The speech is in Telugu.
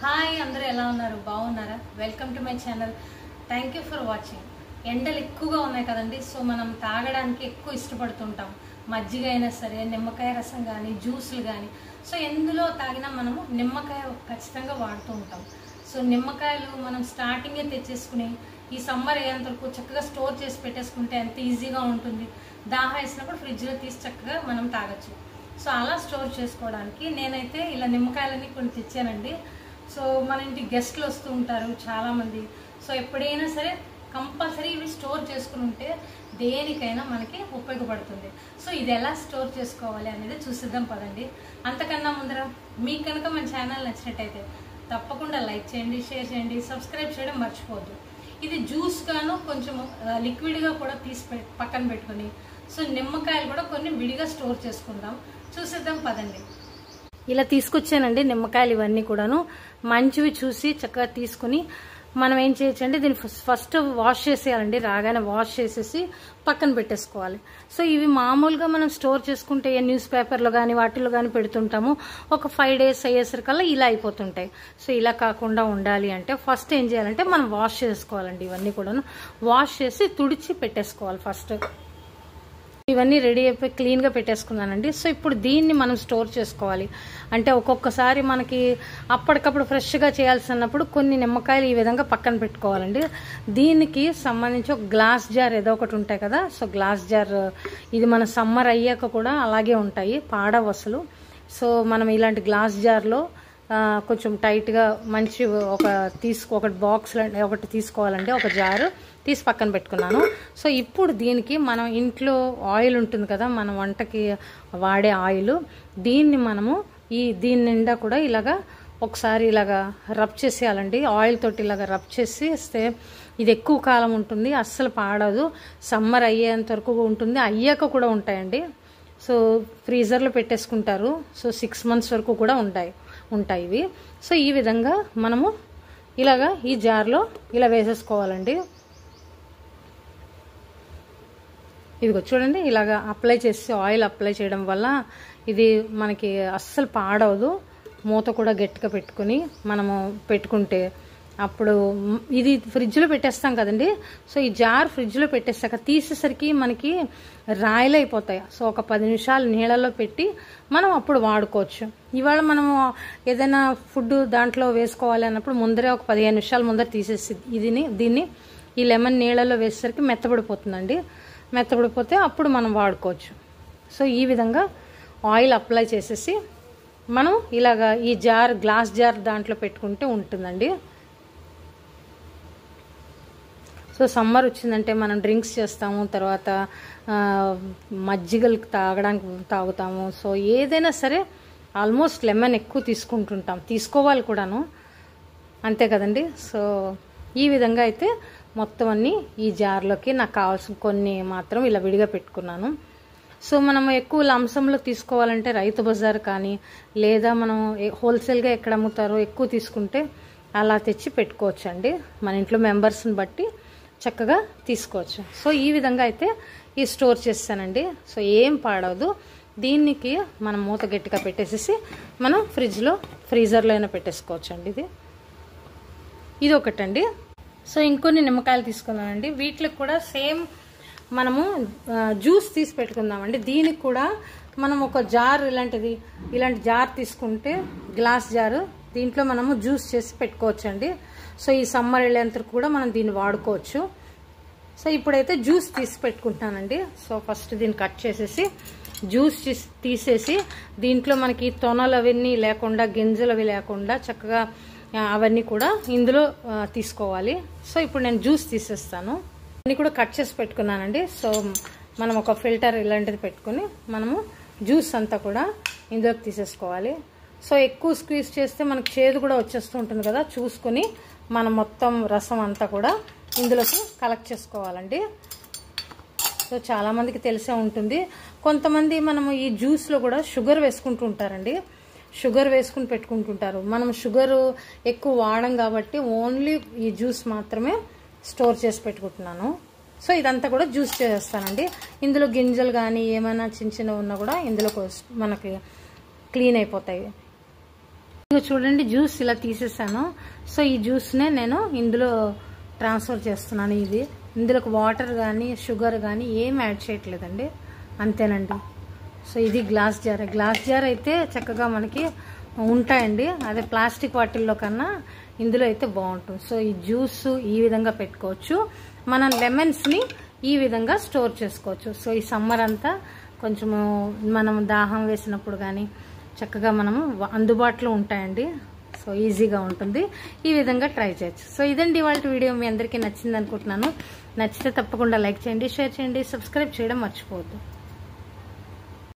హాయ్ అందరూ ఎలా ఉన్నారు బాగున్నారా welcome to my channel thank you for watching ఎండలు ఎక్కువగా ఉన్నాయి కదండి సో మనం తాగడానికి ఎక్కువ ఇష్టపడుతుంటాం మజ్జిగ అయినా సరే నిమ్మకాయ రసం కానీ జ్యూసులు కానీ సో ఎందులో తాగినా మనము నిమ్మకాయ ఖచ్చితంగా వాడుతూ ఉంటాం సో నిమ్మకాయలు మనం స్టార్టింగే తెచ్చేసుకుని ఈ సమ్మర్ అయ్యేంత వరకు చక్కగా స్టోర్ చేసి పెట్టేసుకుంటే ఎంత ఈజీగా ఉంటుంది దాహం వేసినప్పుడు ఫ్రిడ్జ్లో తీసి చక్కగా మనం తాగొచ్చు సో అలా స్టోర్ చేసుకోవడానికి నేనైతే ఇలా నిమ్మకాయలన్నీ కొన్ని తెచ్చానండి సో మన ఇంటి గెస్ట్లు వస్తూ ఉంటారు చాలామంది సో ఎప్పుడైనా సరే కంపల్సరీ ఇవి స్టోర్ చేసుకుని ఉంటే దేనికైనా మనకి ఉపయోగపడుతుంది సో ఇది ఎలా స్టోర్ చేసుకోవాలి అనేది చూసిద్దాం పదండి అంతకన్నా ముందర మీకు కనుక మన ఛానల్ నచ్చినట్టయితే తప్పకుండా లైక్ చేయండి షేర్ చేయండి సబ్స్క్రైబ్ చేయడం మర్చిపోవద్దు ఇది జ్యూస్ గాను కొంచెం లిక్విడ్గా కూడా తీసి పక్కన పెట్టుకుని సో నిమ్మకాయలు కూడా కొన్ని విడిగా స్టోర్ చేసుకుందాం చూసిద్దాం పదండి ఇలా తీసుకొచ్చానండి నిమ్మకాయలు ఇవన్నీ కూడాను మంచివి చూసి చక్కగా తీసుకుని మనం ఏం చేయొచ్చండి దీన్ని ఫస్ట్ వాష్ చేసేయాలండి రాగానే వాష్ చేసేసి పక్కన పెట్టేసుకోవాలి సో ఇవి మామూలుగా మనం స్టోర్ చేసుకుంటే న్యూస్ పేపర్లో కానీ వాటిల్లో కానీ పెడుతుంటాము ఒక 5 days అయ్యేసరికల్లా ఇలా అయిపోతుంటాయి సో ఇలా కాకుండా ఉండాలి అంటే ఫస్ట్ ఏం చేయాలంటే మనం వాష్ చేసుకోవాలండి ఇవన్నీ కూడాను వాష్ చేసి తుడిచి పెట్టేసుకోవాలి ఫస్ట్ ఇవన్నీ రెడీ అయిపోయి క్లీన్గా పెట్టేసుకున్నానండి సో ఇప్పుడు దీన్ని మనం స్టోర్ చేసుకోవాలి అంటే ఒక్కొక్కసారి మనకి అప్పటికప్పుడు ఫ్రెష్గా చేయాల్సినప్పుడు కొన్ని నిమ్మకాయలు ఈ విధంగా పక్కన పెట్టుకోవాలండి దీనికి సంబంధించి ఒక గ్లాస్ జార్ ఏదో ఒకటి ఉంటాయి కదా సో గ్లాస్ జార్ ఇది మన సమ్మర్ అయ్యాక కూడా అలాగే ఉంటాయి పాడవు అసలు సో మనం ఇలాంటి గ్లాస్ జార్లో కొంచెం టైట్గా మంచి ఒకటి బాక్స్ ఒకటి తీసుకోవాలండి ఒక జారు తీసి పక్కన పెట్టుకున్నాను సో ఇప్పుడు దీనికి మనం ఇంట్లో ఆయిల్ ఉంటుంది కదా మన వంటకి వాడే ఆయిల్ దీన్ని మనము దీని నిండా కూడా ఇలాగా ఒకసారి ఇలాగా రబ్ చేసేయాలండి ఆయిల్ తోటి ఇలాగా రబ్ చేస్తే ఇది ఎక్కువ కాలం ఉంటుంది అస్సలు పాడదు సమ్మర్ అయ్యేంత వరకు ఉంటుంది అయ్యాక కూడా ఉంటాయండి సో ఫ్రీజర్లో పెట్టేసుకుంటారు సో 6 months వరకు కూడా ఉంటాయి ఇవి సో ఈ విధంగా మనము ఇలాగా ఈ జార్లో ఇలా వేసేసుకోవాలండి ఇదిగో చూడండి ఇలాగా అప్లై చేసి ఆయిల్ అప్లై చేయడం వల్ల ఇది మనకి అస్సలు పాడవదు మూత కూడా గట్టిగా పెట్టుకుని మనము పెట్టుకుంటే అప్పుడు ఇది ఫ్రిడ్జ్లో పెట్టేస్తాం కదండి సో ఈ జార్ ఫ్రిడ్జ్లో పెట్టేసాక తీసేసరికి మనకి రాయిలు అయిపోతాయి సో ఒక 10 నిమిషాలు నీళ్ళలో పెట్టి మనం అప్పుడు వాడుకోవచ్చు ఇవాళ మనము ఏదైనా ఫుడ్ దాంట్లో వేసుకోవాలి అన్నప్పుడు ముందరే ఒక 15 నిమిషాల ముందర తీసేసి దీన్ని ఈ లెమన్ నీళ్ళలో వేసేసరికి మెత్తబడిపోతుందండి మెత్తబడిపోతే అప్పుడు మనం వాడుకోవచ్చు సో ఈ విధంగా ఆయిల్ అప్లై చేసేసి మనం ఇలాగా ఈ జార్ గ్లాస్ జార్ దాంట్లో పెట్టుకుంటే ఉంటుందండి సో సమ్మర్ వచ్చిందంటే మనం డ్రింక్స్ చేస్తాము తర్వాత మజ్జిగలు తాగుతాము సో ఏదైనా సరే ఆల్మోస్ట్ లెమన్ ఎక్కువ తీసుకోవాలి కూడాను అంతే కదండి సో ఈ విధంగా అయితే మొత్తం అన్నీ ఈ జార్లోకి నాకు కావాల్సిన కొన్ని మాత్రం ఇలా విడిగా పెట్టుకున్నాను సో మనం ఎక్కువ లంసంలో తీసుకోవాలంటే రైతు బజార్ కానీ లేదా మనం హోల్సేల్గా ఎక్కడ అమ్ముతారో ఎక్కువ తీసుకుంటే అలా తెచ్చి పెట్టుకోవచ్చు అండి మన ఇంట్లో మెంబర్స్ని బట్టి చక్కగా తీసుకోవచ్చు సో ఈ విధంగా అయితే ఈ స్టోర్ చేస్తానండి సో ఏం పాడవదు దీనికి మనం మూత గట్టిగా పెట్టేసేసి మనం ఫ్రీజర్లో అయినా పెట్టేసుకోవచ్చు అండి ఇది ఒకటండి సో ఇంకొన్ని నిమ్మకాయలు తీసుకున్నానండి వీటికి కూడా సేమ్ మనము జ్యూస్ తీసి పెట్టుకుందామండి దీనికి కూడా మనం ఒక జార్ ఇలాంటి జార్ తీసుకుంటే గ్లాస్ జారు దీంట్లో మనము జ్యూస్ చేసి పెట్టుకోవచ్చు అండి సో ఈ సమ్మర్ వెళ్ళేంత కూడా మనం దీన్ని వాడుకోవచ్చు సో ఇప్పుడైతే జ్యూస్ తీసి పెట్టుకుంటున్నానండి సో ఫస్ట్ దీన్ని కట్ చేసేసి జ్యూస్ తీసేసి దీంట్లో మనకి తొనలు అవన్నీ లేకుండా గింజలు అవి లేకుండా చక్కగా అవన్నీ కూడా ఇందులో తీసుకోవాలి సో ఇప్పుడు నేను జ్యూస్ తీసేస్తాను అన్నీ కూడా కట్ చేసి పెట్టుకున్నానండి సో మనం ఒక ఫిల్టర్ ఇలాంటిది పెట్టుకుని మనము జ్యూస్ అంతా కూడా ఇందులోకి తీసేసుకోవాలి సో ఎక్కువ స్క్వీజ్ చేస్తే మనకు చేదు కూడా వచ్చేస్తూ ఉంటుంది కదా చూసుకుని మనం మొత్తం రసం అంతా కూడా ఇందులోకి కలెక్ట్ చేసుకోవాలండి సో చాలామందికి తెలిసే ఉంటుంది కొంతమంది మనము ఈ జ్యూస్లో కూడా షుగర్ వేసుకుంటూ ఉంటారండి షుగర్ వేసుకుని పెట్టుకుంటుంటారు మనం షుగర్ ఎక్కువ వాడం కాబట్టి ఓన్లీ ఈ జ్యూస్ మాత్రమే స్టోర్ చేసి పెట్టుకుంటున్నాను సో ఇదంతా కూడా జ్యూస్ చేసేస్తానండి ఇందులో గింజలు కానీ ఏమైనా చిన్న ఉన్నా కూడా ఇందులో మనకి క్లీన్ అయిపోతాయి చూడండి జ్యూస్ ఇలా తీసేసాను. సో ఈ జ్యూస్నే నేను ఇందులో ట్రాన్స్ఫర్ చేస్తున్నాను. ఇందులోకి వాటర్ కానీ షుగర్ కానీ ఏం యాడ్ చేయట్లేదండి, అంతేనండి. సో ఇది గ్లాస్ జార్ అయితే చక్కగా మనకి ఉంటాయండి. అదే ప్లాస్టిక్ వాటిల్లో కన్నా ఇందులో అయితే బాగుంటుంది. సో ఈ జ్యూస్ ఈ విధంగా పెట్టుకోవచ్చు. మనం లెమన్స్ని ఈ విధంగా స్టోర్ చేసుకోవచ్చు. సో ఈ సమ్మర్ అంతా కొంచెము మనం దాహం వేసినప్పుడు కానీ చక్కగా మనము అందుబాటులో ఉంటాయండి. సో ఈజీగా ఉంటుంది. ఈ విధంగా ట్రై చేయొచ్చు. సో ఇదండి ఇవాళ వీడియో. మీ అందరికీ నచ్చింది అనుకుంటున్నాను. నచ్చితే తప్పకుండా లైక్ చేయండి, షేర్ చేయండి, సబ్స్క్రైబ్ చేయడం మర్చిపోవద్దు.